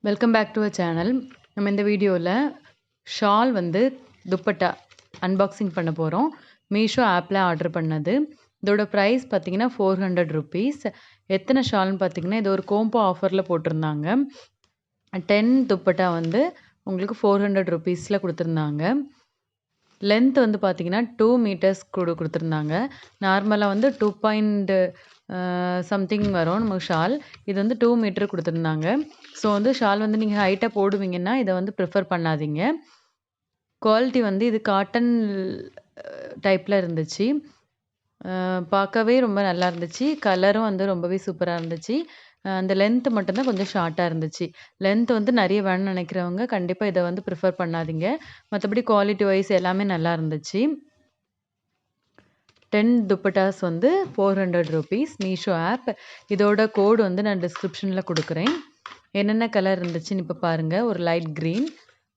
Welcome back to a channel. நம்ம இந்த வீடியோவில் ஷால் வந்து துப்பட்டா அன்பாக்சிங் பண்ண போகிறோம். மீஷோ ஆப்பில் ஆர்டர் பண்ணது. இதோட ப்ரைஸ் பார்த்தீங்கன்னா 400 ருபீஸ். எத்தனை ஷால்னு பார்த்தீங்கன்னா இது ஒரு கோம்போ ஆஃபரில் போட்டிருந்தாங்க. 10 துப்பட்டா வந்து உங்களுக்கு 400 ருபீஸில் கொடுத்துருந்தாங்க. லென்த் வந்து பார்த்தீங்கன்னா 2 மீட்டர்ஸ் கொடுத்துருந்தாங்க. நார்மலாக வந்து 2 சம்திங் வரும் நமக்கு ஷால். இது வந்து 2 மீட்டர் கொடுத்துருந்தாங்க. ஸோ வந்து ஷால் வந்து நீங்கள் ஹைட்டாக போடுவீங்கன்னா இதை வந்து ப்ரிஃபர் பண்ணாதீங்க. குவாலிட்டி வந்து இது காட்டன் டைப்பில் இருந்துச்சு. பார்க்கவே ரொம்ப நல்லா இருந்துச்சு. கலரும் வந்து ரொம்பவே சூப்பராக இருந்துச்சு. அந்த லென்த்து மட்டும்தான் கொஞ்சம் ஷார்ட்டாக இருந்துச்சு. லென்த் வந்து நிறைய வேணும்னு நினைக்கிறவங்க கண்டிப்பாக இதை வந்து ப்ரிஃபர் பண்ணாதீங்க. மற்றபடி குவாலிட்டி வைஸ் எல்லாமே நல்லா இருந்துச்சு. 10 துப்பட்டாஸ் வந்து 400 ருபீஸ் மீஷோ ஆப். இதோட கோடு வந்து நான் டிஸ்கிரிப்ஷனில் கொடுக்குறேன். என்னென்ன கலர் இருந்துச்சுன்னு இப்போ பாருங்கள். ஒரு லைட் க்ரீன்,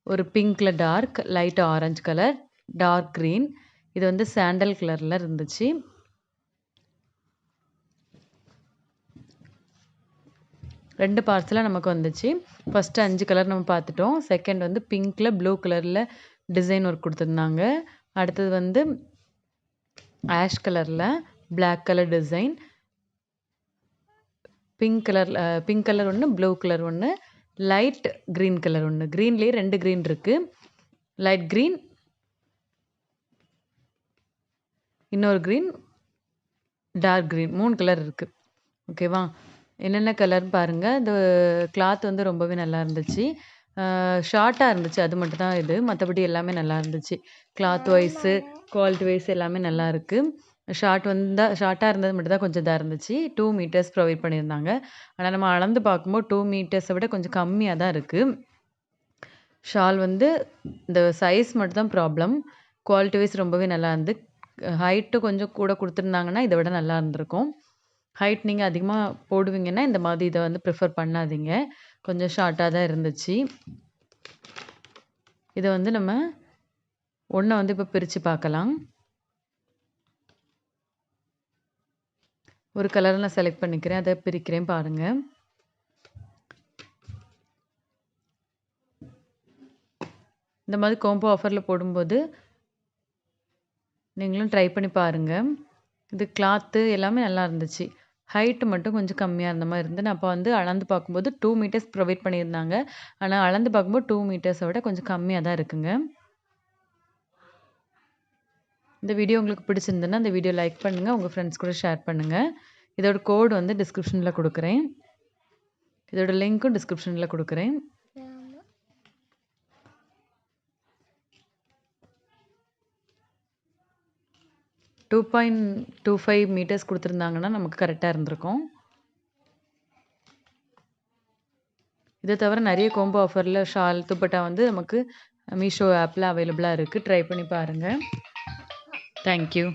ஒரு பிங்க்கில் dark, light orange colour, dark green, இது வந்து சாண்டல் கலரில் இருந்துச்சு. ரெண்டு பார்சலாக நமக்கு வந்துச்சு. ஃபஸ்ட்டு 5 கலர் நம்ம பார்த்துட்டோம். செகண்ட் வந்து பிங்க்கில் ப்ளூ கலரில் டிசைன் ஒர்க் கொடுத்துருந்தாங்க. அடுத்தது வந்து ஆஷ் கலரில் black colour design, pink colour ஒன்று, ப்ளூ கலர் ஒன்று, லைட் க்ரீன் கலர் ஒன்று. க்ரீன்லேயே 2 க்ரீன் இருக்குது. லைட் க்ரீன், இன்னொரு க்ரீன், டார்க் க்ரீன், 3 கலர் இருக்குது. ஓகேவா? என்னென்ன கலர்னு பாருங்கள். இந்த கிளாத் வந்து ரொம்பவே நல்லா இருந்துச்சு. ஷார்ட்டாக இருந்துச்சு, அது மட்டும் தான் இது. மற்றபடி எல்லாமே நல்லா இருந்துச்சு. கிளாத் வைஸு, குவாலிட்டி வைஸ் எல்லாமே நல்லா இருக்குது. ஷார்ட்டாக இருந்தது மட்டும் தான் கொஞ்சம் இதாக இருந்துச்சு. 2 மீட்டர்ஸ் ப்ரொவைட் பண்ணியிருந்தாங்க. ஆனால் நம்ம அளந்து பார்க்கும்போது 2 மீட்டர்ஸை விட கொஞ்சம் கம்மியாக தான் இருக்குது. ஷால் வந்து இந்த சைஸ் மட்டும் தான் ப்ராப்ளம். குவாலிட்டி வைஸ் ரொம்பவே நல்லா இருந்து. ஹைட்டு கொஞ்சம் கூட கொடுத்துருந்தாங்கன்னா இதை விட நல்லா இருந்திருக்கும். ஹைட் நீங்கள் அதிகமாக போடுவீங்கன்னா இந்த மாதிரி இதை வந்து ப்ரிஃபர் பண்ணாதீங்க. கொஞ்சம் ஷார்ட்டாக தான் இருந்துச்சு. இதை வந்து நம்ம ஒன்றை வந்து இப்போ பிரித்து பார்க்கலாம். ஒரு கலரை நான் செலக்ட் பண்ணிக்கிறேன், அதை பிரிக்கிறேன் பாருங்கள். இந்த மாதிரி கோம்போ ஆஃபரில் போடும்போது நீங்களும் ட்ரை பண்ணி பாருங்கள். இது கிளாத்து எல்லாமே நல்லா இருந்துச்சு. ஹைட்டு மட்டும் கொஞ்சம் கம்மியாக இருந்த மாதிரி இருந்து. நான் அப்போ வந்து அளந்து பார்க்கும்போது 2 மீட்டர்ஸ் ப்ரொவைட் பண்ணியிருந்தாங்க. ஆனால் அளந்து பார்க்கும்போது 2 மீட்டர்ஸை விட கொஞ்சம் கம்மியாக தான் இருக்குங்க. இந்த வீடியோ உங்களுக்கு பிடிச்சிருந்துன்னா இந்த வீடியோ லைக் பண்ணுங்கள், உங்கள் ஃப்ரெண்ட்ஸ் கூட ஷேர் பண்ணுங்கள். இதோட கோடு வந்து டிஸ்கிரிப்ஷனில் கொடுக்குறேன். இதோட லிங்க்கும் டிஸ்கிரிப்ஷனில் கொடுக்குறேன். டூ 2.25 மீட்டர்ஸ் கொடுத்துருந்தாங்கன்னா நமக்கு கரெக்டாக இருந்திருக்கும். இதை தவிர நிறைய கோம்போ ஆஃபரில் ஷால் துப்பட்டா வந்து நமக்கு மீஷோ ஆப்பில் அவைலபிளாக இருக்குது. ட்ரை பண்ணி பாருங்கள். தேங்க்யூ.